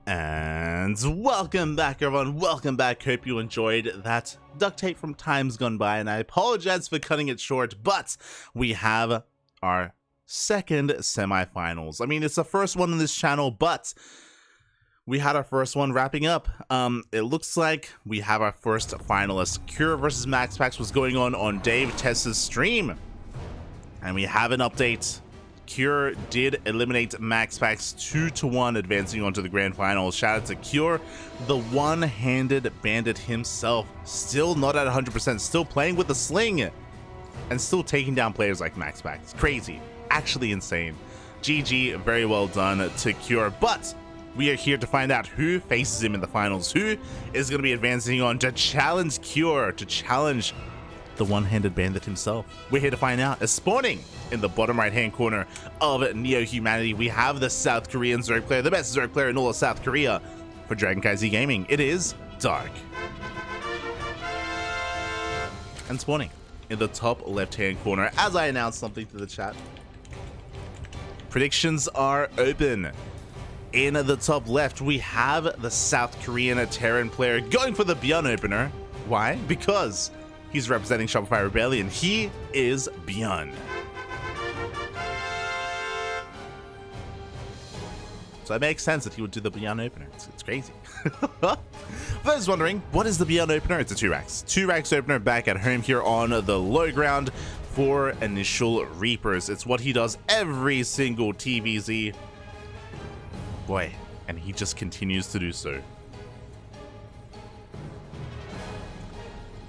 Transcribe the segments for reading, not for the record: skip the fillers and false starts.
And welcome back, everyone. Welcome back. Hope you enjoyed that duct tape from times gone by, and I apologize for cutting it short, but we have our second semifinals. I mean, it's the first one on this channel, but we had our first one wrapping up. It looks like we have our first finalist. Cure versus MaxPax was going on Dave Tess's stream, and we have an update. Cure did eliminate MaxPax 2-1, advancing on to the grand finals. Shout out to Cure, the one-handed bandit himself. Still not at 100%, still playing with the sling, and still taking down players like MaxPax. Crazy, actually insane. GG, very well done to Cure, but we are here to find out who faces him in the finals. Who is going to be advancing on to challenge Cure, to challenge the one-handed bandit himself. We're here to find out. As spawning in the bottom right-hand corner of Neo Humanity, we have the South Korean Zerg player, the best Zerg player in all of South Korea for CranKy Gaming. It is Dark. And spawning in the top left-hand corner, as I announced something to the chat, predictions are open. In the top left, we have the South Korean Terran player going for the ByuN opener. Why? Because he's representing Shopify Rebellion. He is ByuN. So it makes sense that he would do the ByuN opener. It's crazy. For those wondering, what is the ByuN opener? It's a 2-racks. 2-racks opener back at home here on the low ground for initial Reapers. It's what he does every single TvZ. Boy, and he just continues to do so.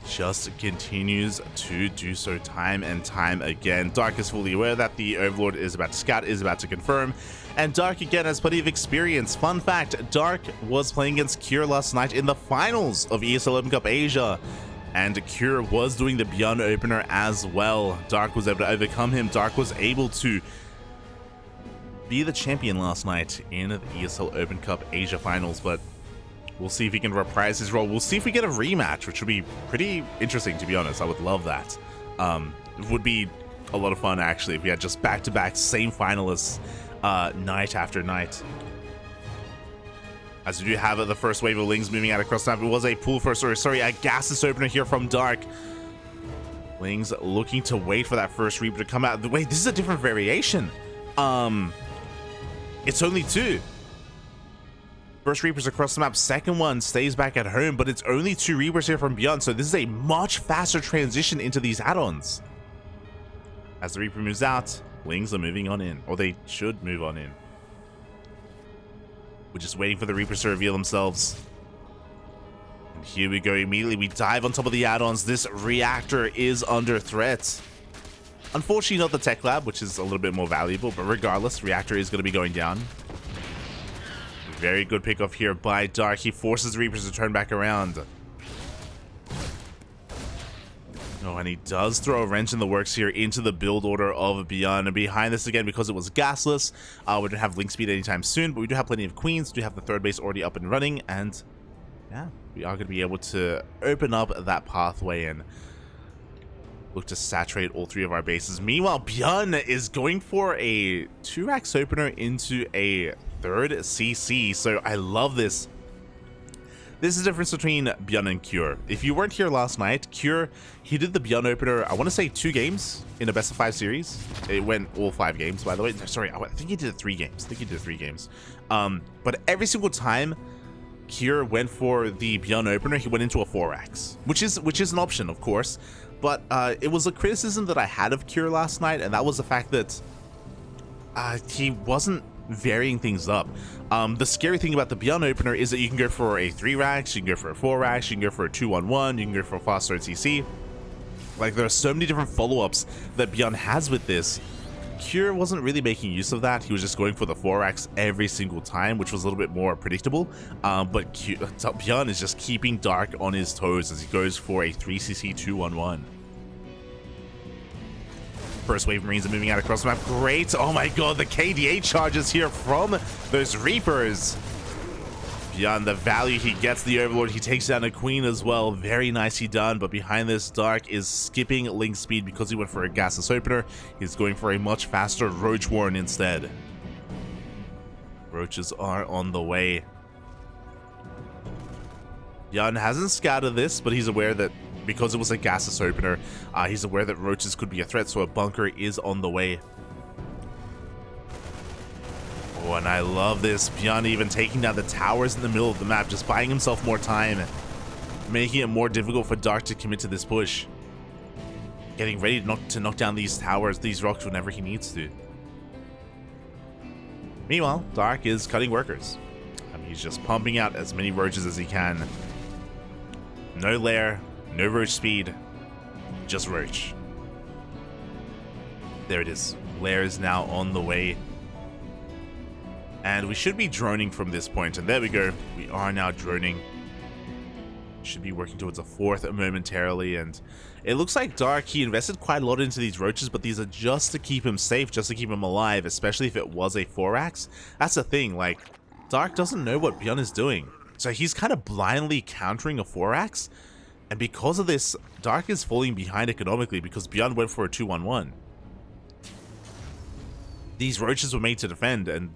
Just continues to do so time and time again. Dark is fully aware that the Overlord is about to scout, is about to confirm, and Dark again has plenty of experience. Fun fact, Dark was playing against Cure last night in the finals of ESL Open Cup Asia, and Cure was doing the ByuN opener as well. Dark was able to overcome him. Dark was able to be the champion last night in the ESL Open Cup Asia finals, but we'll see if he can reprise his role. We'll see if we get a rematch, which would be pretty interesting, to be honest. I would love that. It would be a lot of fun, actually, if we had just back-to-back same finalists night after night. As we do have the first wave of Lings moving out across the map. It was a pool first, sorry, a gaseous opener here from Dark. Lings looking to wait for that first Reaper to come out. Wait, this is a different variation. It's only 2. First Reapers across the map, second one stays back at home, but it's only 2 Reapers here from ByuN, so this is a much faster transition into these add-ons. As the Reaper moves out, Lings are moving on in, or they should move on in. We're just waiting for the Reapers to reveal themselves. And here we go, immediately we dive on top of the add-ons. This reactor is under threat. Unfortunately, not the tech lab, which is a little bit more valuable, but regardless, reactor is going to be going down. Very good pickoff here by Dark. He forces Reapers to turn back around. Oh, and he does throw a wrench in the works here into the build order of ByuN. And behind this again, because it was gasless, we don't have link speed anytime soon, but we do have plenty of queens. We do have the third base already up and running, and yeah, we are going to be able to open up that pathway and look to saturate all 3 of our bases. Meanwhile, ByuN is going for a 2-racks opener into a 3rd CC, so I love this. This is the difference between ByuN and Cure. If you weren't here last night, Cure, he did the ByuN opener, I want to say 2 games in a best of 5 series. It went all 5 games, by the way. Sorry, I think he did 3 games. But every single time Cure went for the ByuN opener, he went into a 4-racks, which is an option, of course. But it was a criticism that I had of Cure last night, and that was the fact that he wasn't varying things up. The scary thing about the ByuN opener is that you can go for a 3-racks, you can go for a 4-racks, you can go for a 2-1-1, you can go for a fast start CC. Like, there are so many different follow-ups that ByuN has with this. Cure wasn't really making use of that. He was just going for the 4-racks every single time, which was a little bit more predictable. But ByuN is just keeping Dark on his toes as he goes for a 3cc 2-1-1. First wave Marines are moving out across the map. Great. Oh my god, the KDA charges here from those Reapers. Beyond the value he gets the Overlord, he takes down a Queen as well. Very nicely done, but behind this, Dark is skipping link speed because he went for a gasless opener. He's going for a much faster Roach Warren instead. Roaches are on the way. ByuN hasn't scouted this, but he's aware that because it was a gasless opener, he's aware that roaches could be a threat, so a bunker is on the way. Oh, and I love this. ByuN even taking down the towers in the middle of the map, just buying himself more time, making it more difficult for Dark to commit to this push. Getting ready to knock down these towers, these rocks, whenever he needs to. Meanwhile, Dark is cutting workers. I mean, he's just pumping out as many roaches as he can. No lair, no roach speed, just roach. There it is. Lair is now on the way. And we should be droning from this point. And there we go. We are now droning. Should be working towards a fourth momentarily. And it looks like Dark, he invested quite a lot into these roaches, but these are just to keep him safe, just to keep him alive, especially if it was a 4-axe. That's the thing, like, Dark doesn't know what ByuN is doing. So he's kind of blindly countering a 4-axe. And because of this, Dark is falling behind economically because ByuN went for a 2-1-1. These roaches were made to defend, and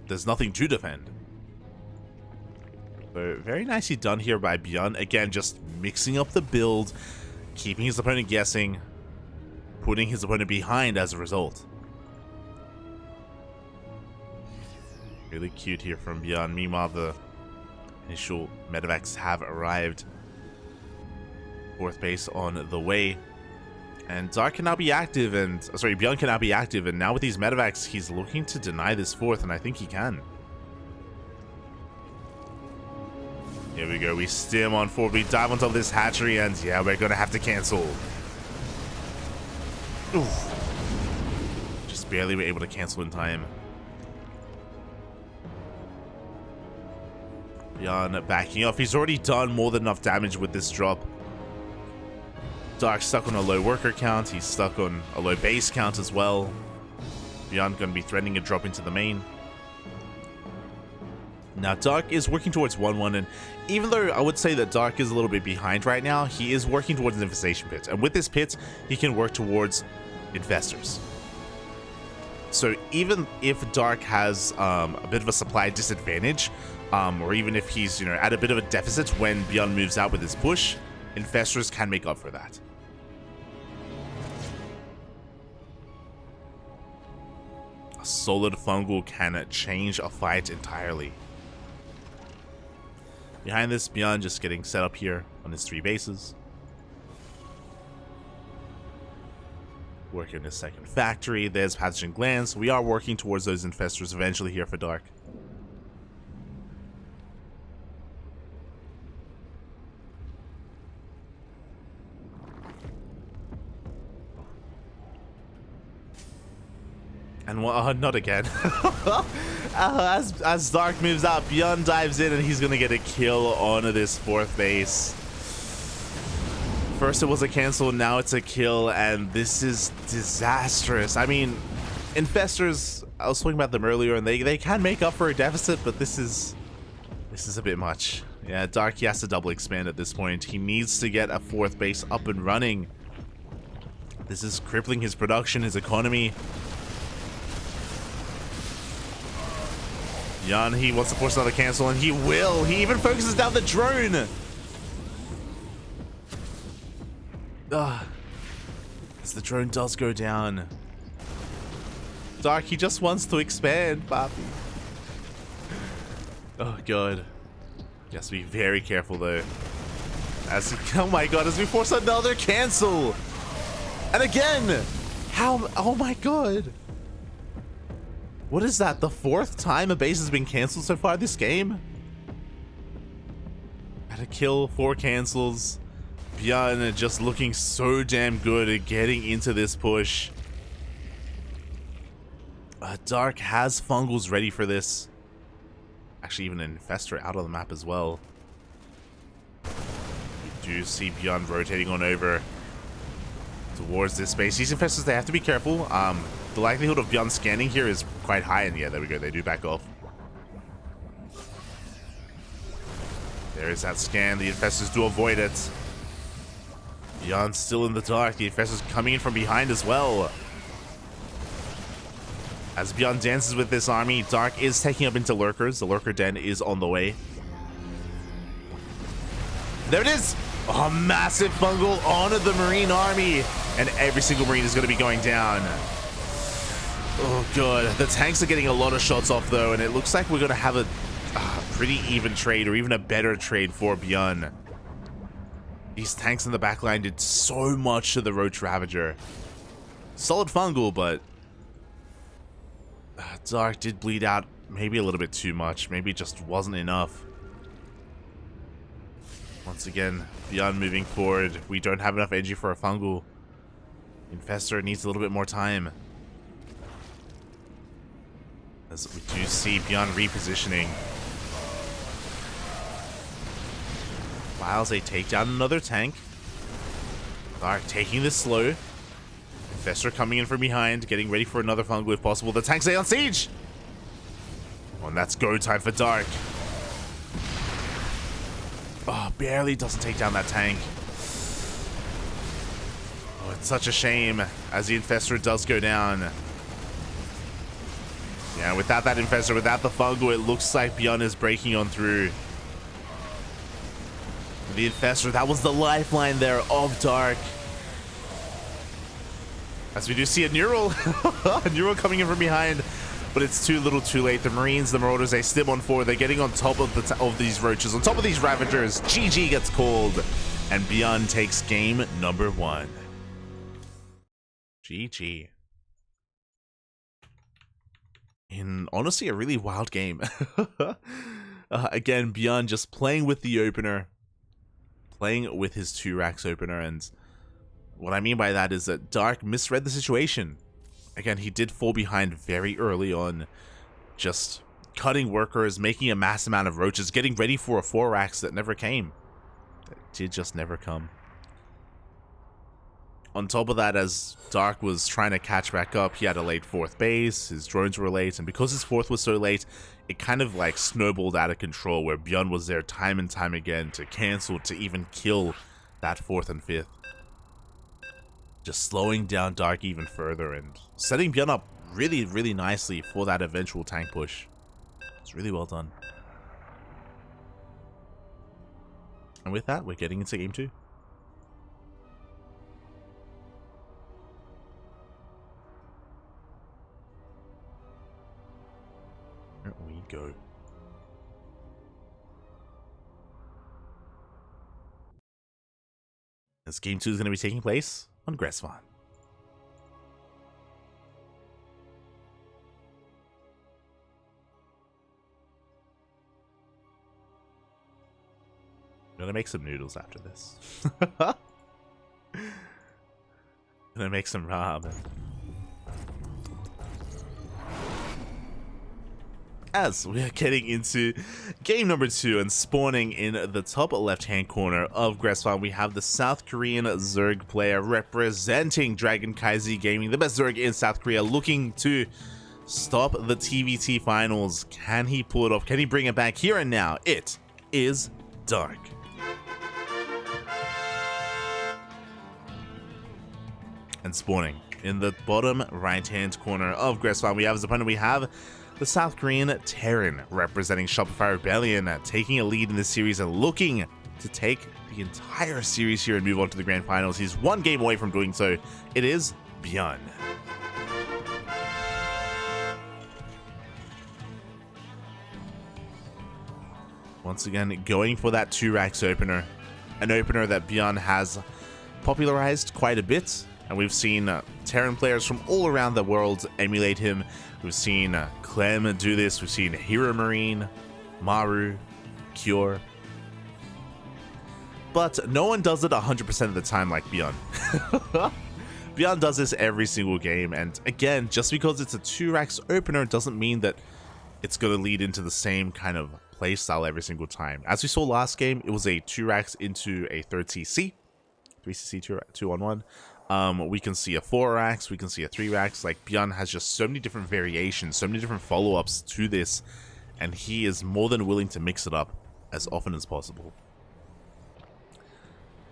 there's nothing to defend. So very nicely done here by ByuN. Again, just mixing up the build, keeping his opponent guessing, putting his opponent behind as a result. Really cute here from ByuN. Meanwhile, the initial medevacs have arrived. Fourth base on the way. And Dark can now be active, and sorry, ByuN can now be active, and now with these medevacs, he's looking to deny this fourth, and I think he can. Here we go, we stim on forward, we dive onto this hatchery, and yeah, we're gonna have to cancel. Oof. Just barely were able to cancel in time. ByuN backing off, he's already done more than enough damage with this drop. Dark's stuck on a low worker count, he's stuck on a low base count as well. ByuN gonna be threatening a drop into the main. Now Dark is working towards 1-1, and even though I would say that Dark is a little bit behind right now, he is working towards an infestation pit, and with this pit he can work towards infestors. So even if Dark has a bit of a supply disadvantage, or even if he's, you know, at a bit of a deficit when ByuN moves out with his push, infestors can make up for that. A solid fungal can change a fight entirely. Behind this, ByuN just getting set up here on his 3 bases. Working on his second factory. There's pathogen glands. We are working towards those infestors eventually here for Dark. And not again. As Dark moves out, ByuN dives in, and he's gonna get a kill on this fourth base. First it was a cancel, now it's a kill, and this is disastrous. I mean, infestors, I was talking about them earlier, and they can make up for a deficit, but this is a bit much. Yeah, Dark, he has to double expand at this point. He needs to get a fourth base up and running. This is crippling his production, his economy. ByuN, he wants to force another cancel, and he will. He even focuses down the drone. As the drone does go down. Dark, he just wants to expand, Papi. Oh god. Just be very careful though. Oh my god, as we force another cancel. And again. How? Oh my god. What is that? The 4th time a base has been canceled so far this game? Had a kill, 4 cancels. ByuN just looking so damn good at getting into this push. Dark has fungals ready for this. Actually, even an infestor out on the map as well. We do see ByuN rotating on over towards this base. These infestors, they have to be careful. The likelihood of ByuN scanning here is quite high, and yeah, there we go, they do back off. There is that scan, the infestors do avoid it. ByuN still in the dark, the infestors coming in from behind as well. As ByuN dances with this army, Dark is taking up into lurkers, the lurker den is on the way. There it is. Oh, massive fungal onto the Marine army. And every single Marine is going to be going down. Oh, God. The tanks are getting a lot of shots off, though. And it looks like we're going to have a pretty even trade, or even a better trade for ByuN. These tanks in the backline did so much to the Roach Ravager. Solid fungal, but Dark did bleed out maybe a little bit too much. Maybe it just wasn't enough. Once again, ByuN moving forward. We don't have enough energy for a fungal. Infestor needs a little bit more time. As we do see ByuN repositioning. Files a takedown another tank. Dark taking this slow. Infestor coming in from behind, getting ready for another fungal if possible. The tanks stay on siege! Oh, and that's go time for Dark. Oh, barely doesn't take down that tank. Oh, it's such a shame as the Infestor does go down. Yeah, without that Infestor, without the fungal, it looks like ByuN is breaking on through. The Infestor, that was the lifeline there of Dark. As we do see a Neural. A Neural coming in from behind. But it's too little too late. The Marines, the Marauders, they stim on forward. They're getting on top of these Roaches, on top of these Ravagers. GG gets called. And ByuN takes game number 1. GG. In honestly a really wild game. Again, ByuN just playing with the opener. Playing with his 2 racks opener. And what I mean by that is that Dark misread the situation. Again, he did fall behind very early on, just cutting workers, making a mass amount of Roaches, getting ready for a 4 racks that never came. That did just never come. On top of that, as Dark was trying to catch back up, he had a late 4th base, his drones were late, and because his 4th was so late, it kind of like snowballed out of control, where ByuN was there time and time again to cancel, to even kill that 4th and 5th. Just slowing down Dark even further and setting ByuN up really, really nicely for that eventual tank push. It's really well done. And with that, we're getting into game 2. Here we go. This game 2 is going to be taking place on Gressvan. I'm gonna make some noodles after this. Gonna make some ramen. As we are getting into game number 2 and spawning in the top left-hand corner of Gressvan, we have the South Korean Zerg player representing CranKy Gaming, the best Zerg in South Korea, looking to stop the TvZ finals. Can he pull it off? Can he bring it back here and now? It is Dark. And spawning in the bottom right-hand corner of Gressvan, we have as opponent, we have the South Korean Terran, representing Shopify Rebellion, taking a lead in this series and looking to take the entire series here and move on to the grand finals. He's 1 game away from doing so. It is ByuN. Once again, going for that 2 racks opener, an opener that ByuN has popularized quite a bit. And we've seen Terran players from all around the world emulate him. We've seen Clem do this. We've seen Hero Marine, Maru, Cure. But no one does it 100% of the time like ByuN. ByuN does this every single game. And again, just because it's a 2 racks opener doesn't mean that it's going to lead into the same kind of playstyle every single time. As we saw last game, it was a 2 racks into a 3rd CC. 3CC 2-on-1. We can see a 4 racks, we can see a 3 racks. Like, ByuN has just so many different variations, so many different follow-ups to this, and he is more than willing to mix it up as often as possible.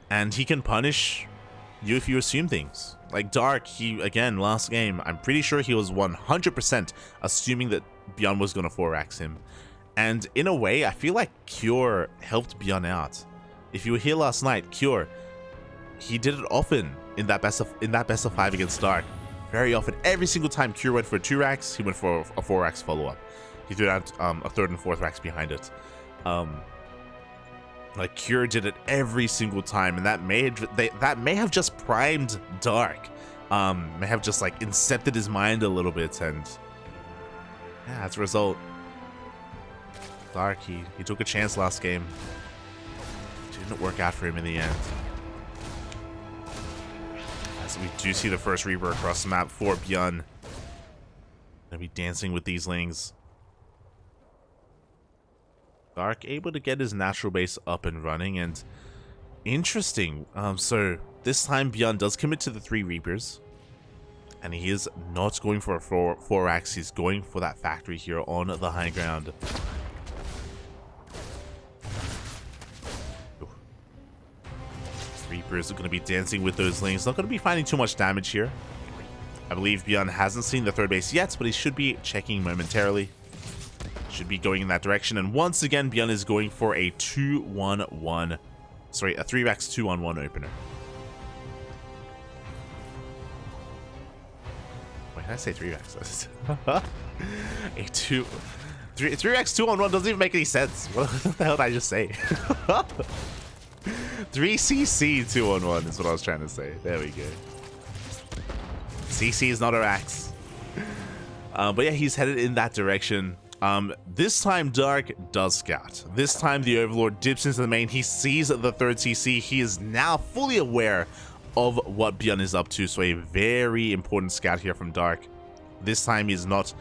And he can punish you if you assume things. Like Dark, he, again, last game, I'm pretty sure he was 100% assuming that ByuN was going to 4 racks him. And in a way, I feel like Cure helped ByuN out. if you were here last night, Cure, he did it often in that best of 5 against Dark. Very often, every single time Cure went for 2 racks, he went for a 4 racks follow up. He threw out a 3rd and 4th racks behind it. Like Cure did it every single time, and that may have just primed Dark. May have just like incepted his mind a little bit, and yeah, as a result, Dark he took a chance last game. Didn't work out for him in the end. As we do see the first Reaper across the map for ByuN. Gonna be dancing with these lings. Dark able to get his natural base up and running, and interesting. So this time ByuN does commit to the 3 Reapers, and he is not going for a 4 axe. He's going for that factory here on the high ground. Reapers are going to be dancing with those lings. Not going to be finding too much damage here. I believe ByuN hasn't seen the 3rd base yet, but he should be checking momentarily. Should be going in that direction. And once again, ByuN is going for a 2-1-1. Sorry, a 3-racks 2-on-1 opener. Wait, did I say 3-racks? A 3-racks 2-on-1 doesn't even make any sense. What the hell did I just say? 3cc 2-on-1 is what I was trying to say. There we go. CC is not a axe. But yeah, he's headed in that direction. This time Dark does scout. This time the Overlord dips into the main. He sees the 3rd CC. He is now fully aware of what ByuN is up to. So a very important scout here from Dark. This time he's not,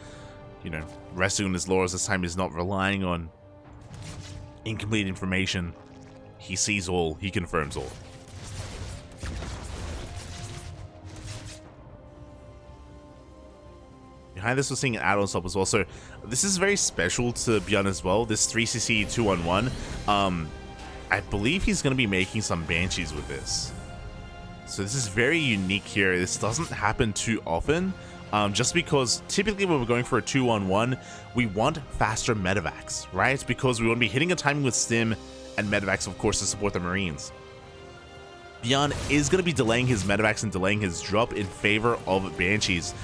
you know, resting on his laurels. This time he's not relying on incomplete information. He sees all. He confirms all. Behind this, we're seeing an add-on stop as well. So this is very special to ByuN as well. This 3cc 2-on-1. I believe he's going to be making some Banshees with this. So this is very unique here. This doesn't happen too often. Just because typically when we're going for a 2-on-1, we want faster medevacs, right? Because we want to be hitting a timing with Stim and medevacs, of course, to support the Marines. ByuN is going to be delaying his medevacs and delaying his drop in favor of Banshees.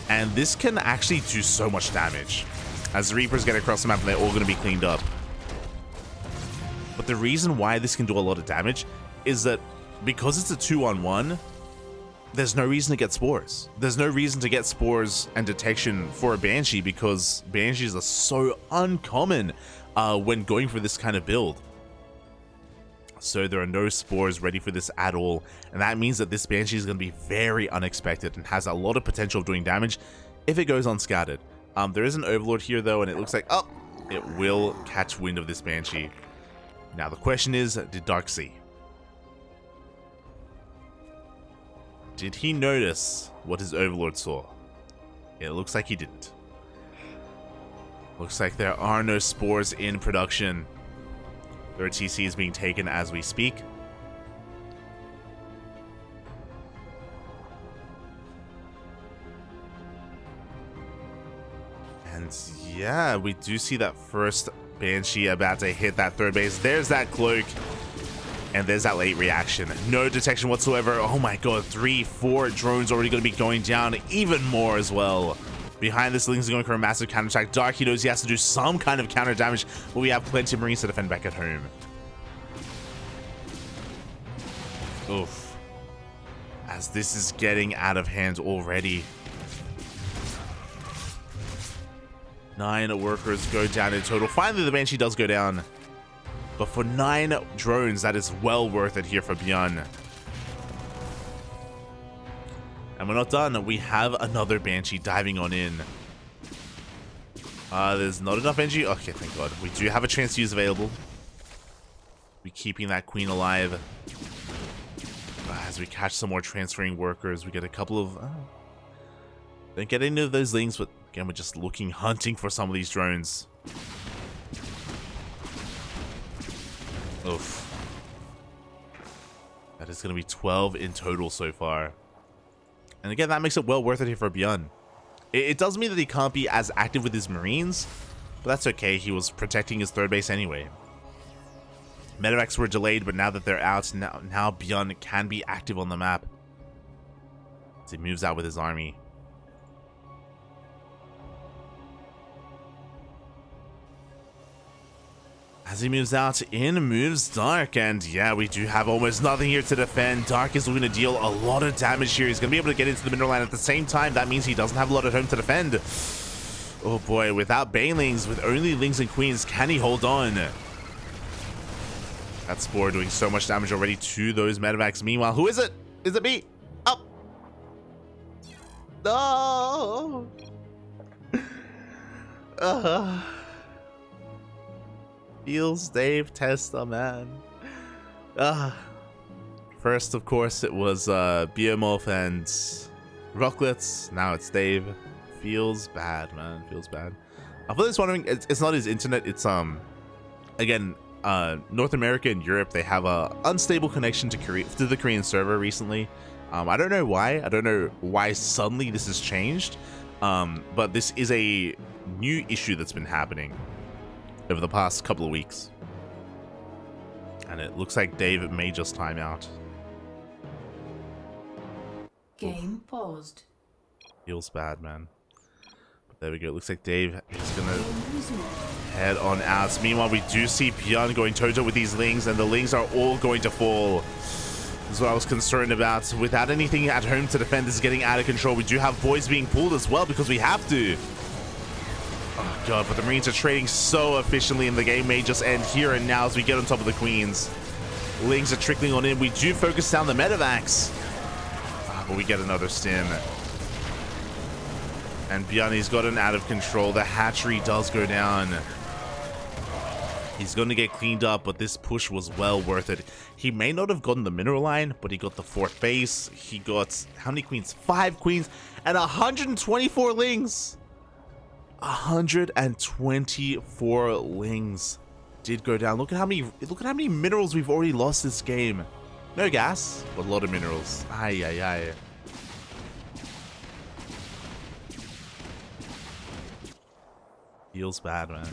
And this can actually do so much damage. As the Reapers get across the map, they're all going to be cleaned up. But the reason why this can do a lot of damage is that because it's a 2-on-1, there's no reason to get spores. There's no reason to get spores and detection for a Banshee because Banshees are so uncommon when going for this kind of build. So there are no spores ready for this at all, and that means that this Banshee is going to be very unexpected and has a lot of potential of doing damage if it goes unscouted. There is an Overlord here though, and it looks like, oh, it will catch wind of this Banshee. Now the question is, did Dark see? Did he notice what his Overlord saw? It looks like he didn't. Looks like there are no spores in production. 3rd TC is being taken as we speak. And yeah, we do see that first Banshee about to hit that 3rd base. There's that cloak. And there's that late reaction. No detection whatsoever. Oh my god, 3-4 drones already going to be going down. Even more as well. Behind this, Ling's going for a massive counterattack. Dark, he knows he has to do some kind of counter damage, but we have plenty of Marines to defend back at home. Oof. As this is getting out of hand already. 9 workers go down in total. Finally, the Banshee does go down. But for 9 drones, that is well worth it here for ByuN. And we're not done. We have another Banshee diving on in. There's not enough energy. Okay, thank god. We do have a transfuse available. We're keeping that queen alive. As we catch some more transferring workers, we get a couple of... don't get any of those lings, but again, we're just looking, hunting for some of these drones. Oof. That is going to be 12 in total so far. And again, that makes it well worth it here for ByuN. It does mean that he can't be as active with his Marines, but that's okay. He was protecting his 3rd base anyway. Medevacs were delayed, but now that they're out, now ByuN can be active on the map. So he moves out with his army. As he moves out, in moves Dark, and yeah, we do have almost nothing here to defend. Dark is looking to deal a lot of damage here. He's going to be able to get into the mineral line at the same time. That means he doesn't have a lot at home to defend. Oh boy, without Banelings, with only Lings and Queens, can he hold on? That Spore doing so much damage already to those Medevacs. Meanwhile, who is it? Is it me? Up! No! Feels Dave Testa, man. First, of course, it was BMOF and Rocklets. Now it's Dave. Feels bad, man. Feels bad. For those wondering, it's not his internet. It's again, North America and Europe. They have a unstable connection to the Korean server recently. I don't know why. I don't know why suddenly this has changed. But this is a new issue that's been happening over the past couple of weeks, and it looks like Dave may just time out. Game paused. Feels bad, man. But there we go. It looks like Dave is gonna head on out. Meanwhile, we do see ByuN going toe-to-toe with these Lings, and the Lings are all going to fall. This is what I was concerned about. Without anything at home to defend, this is getting out of control. We do have boys being pulled as well because we have to. Oh god, but the Marines are trading so efficiently, and the game may just end here and now as we get on top of the Queens. Lings are trickling on in. We do focus down the Medevacs. But we get another stim. And ByuN's gotten out of control. The hatchery does go down. He's going to get cleaned up, but this push was well worth it. He may not have gotten the mineral line, but he got the 4th base. He got, how many Queens? 5 Queens and 124 Lings. 124 Lings did go down. Look at how many minerals we've already lost this game. No gas, but a lot of minerals. Ay, ay, ay. Feels bad, man.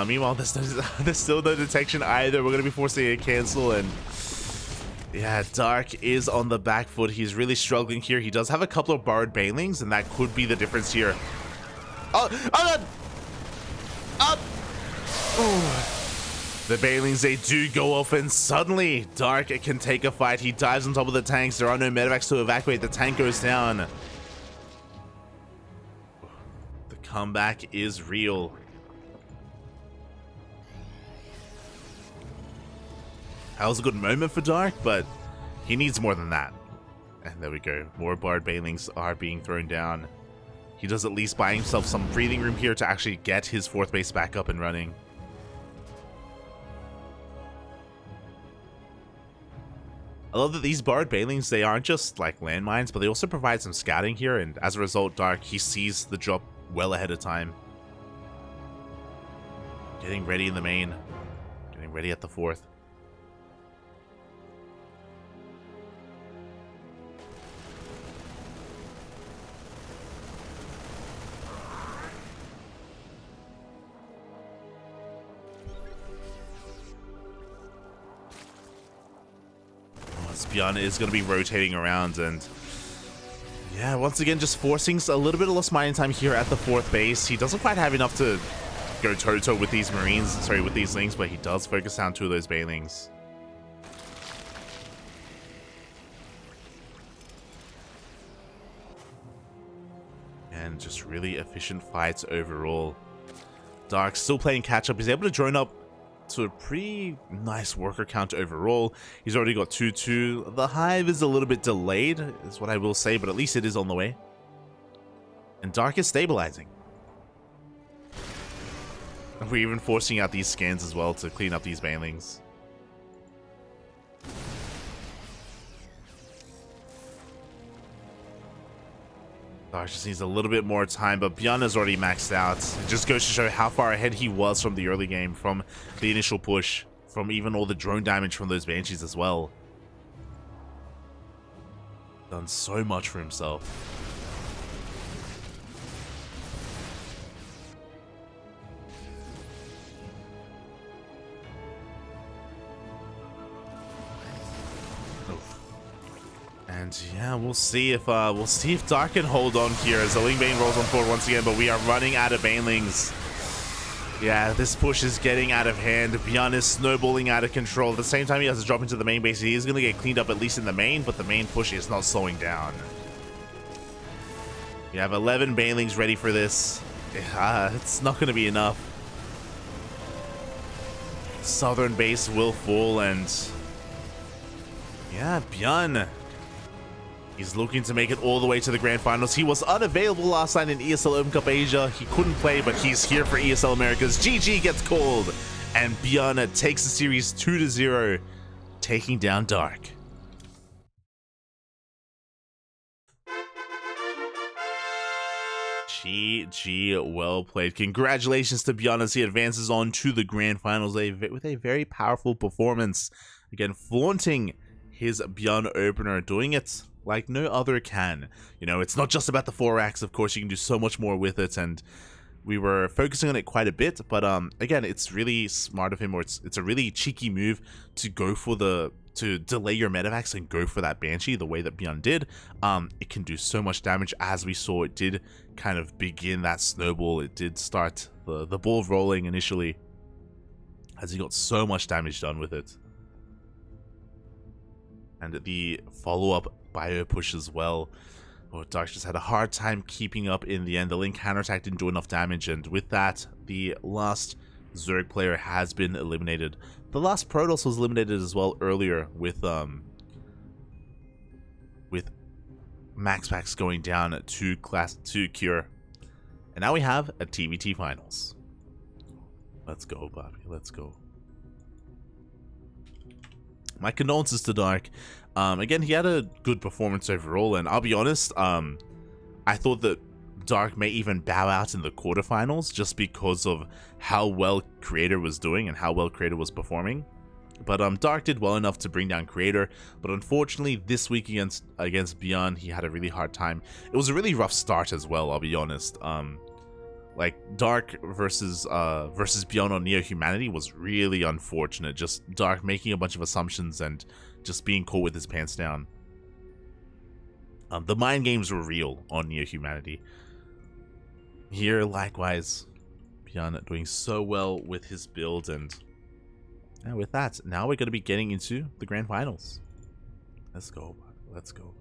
Meanwhile, there's still no detection either. We're going to be forcing a cancel, and yeah, Dark is on the back foot. He's really struggling here. He does have a couple of borrowed Banelings, and that could be the difference here. The Banelings, they do go off, and suddenly Dark can take a fight. He dives on top of the tanks. There are no medevacs to evacuate. The tank goes down. The comeback is real. That was a good moment for Dark, but he needs more than that. And there we go. More barred Banelings are being thrown down. He does at least buy himself some breathing room here to actually get his 4th base back up and running. I love that these barred Banelings, they aren't just like landmines, but they also provide some scouting here, and as a result, Dark, he sees the drop well ahead of time. Getting ready in the main. Getting ready at the 4th. ByuN is going to be rotating around, and yeah, once again, just forcing a little bit of lost mining time here at the 4th base. He doesn't quite have enough to go toe-to-toe with these Marines, sorry, with these Lings, but he does focus down 2 of those Banelings. And just really efficient fights overall. Dark still playing catch-up. He's able to drone up to a pretty nice worker count overall. He's already got 2-2. The Hive is a little bit delayed, is what I will say, but at least it is on the way. And Dark is stabilizing. And we're even forcing out these scans as well to clean up these Banelings. Dark just needs a little bit more time, but ByuN is already maxed out. It just goes to show how far ahead he was from the early game, from the initial push, from even all the drone damage from those Banshees as well. Done so much for himself. And yeah, we'll see if Dark can hold on here as the Ling Bane rolls on forward once again, but we are running out of Banelings. Yeah, this push is getting out of hand. ByuN is snowballing out of control. At the same time, he has to drop into the main base. He is going to get cleaned up at least in the main, but the main push is not slowing down. We have 11 Banelings ready for this. It's not going to be enough. Southern base will fall, and yeah, ByuN, he's looking to make it all the way to the grand finals. He was unavailable last night in ESL Open Cup Asia. He couldn't play, but he's here for ESL Americas. GG gets called, and ByuN takes the series 2-0, taking down Dark. GG, well played. Congratulations to ByuN as he advances on to the grand finals with a very powerful performance. Again, flaunting his ByuN opener, doing it like no other can. You know, it's not just about the 4 racks, of course, you can do so much more with it, and we were focusing on it quite a bit, but again, it's really smart of him, or it's a really cheeky move to go for to delay your medevacs and go for that Banshee the way that ByuN did. It can do so much damage, as we saw. It did kind of begin that snowball. It did start the ball rolling initially, as he got so much damage done with it. And the follow-up bio push as well. Oh, Dark just had a hard time keeping up in the end. The Link counterattack didn't do enough damage, and with that, the last Zerg player has been eliminated. The last Protoss was eliminated as well earlier with Max Packs going down to Class 2 Cure. And now we have a TvT Finals. Let's go, Bobby. Let's go. My condolences to Dark. Again, he had a good performance overall, and I'll be honest, I thought that Dark may even bow out in the quarterfinals just because of how well Creator was doing and how well Creator was performing. But Dark did well enough to bring down Creator, but unfortunately this week against ByuN, he had a really hard time. It was a really rough start as well, I'll be honest. Like, Dark versus ByuN on Neo Humanity was really unfortunate. Just Dark making a bunch of assumptions and just being caught with his pants down. The mind games were real on Neo Humanity. Here, likewise, ByuN doing so well with his build, and with that, now we're going to be getting into the grand finals. Let's go. Let's go.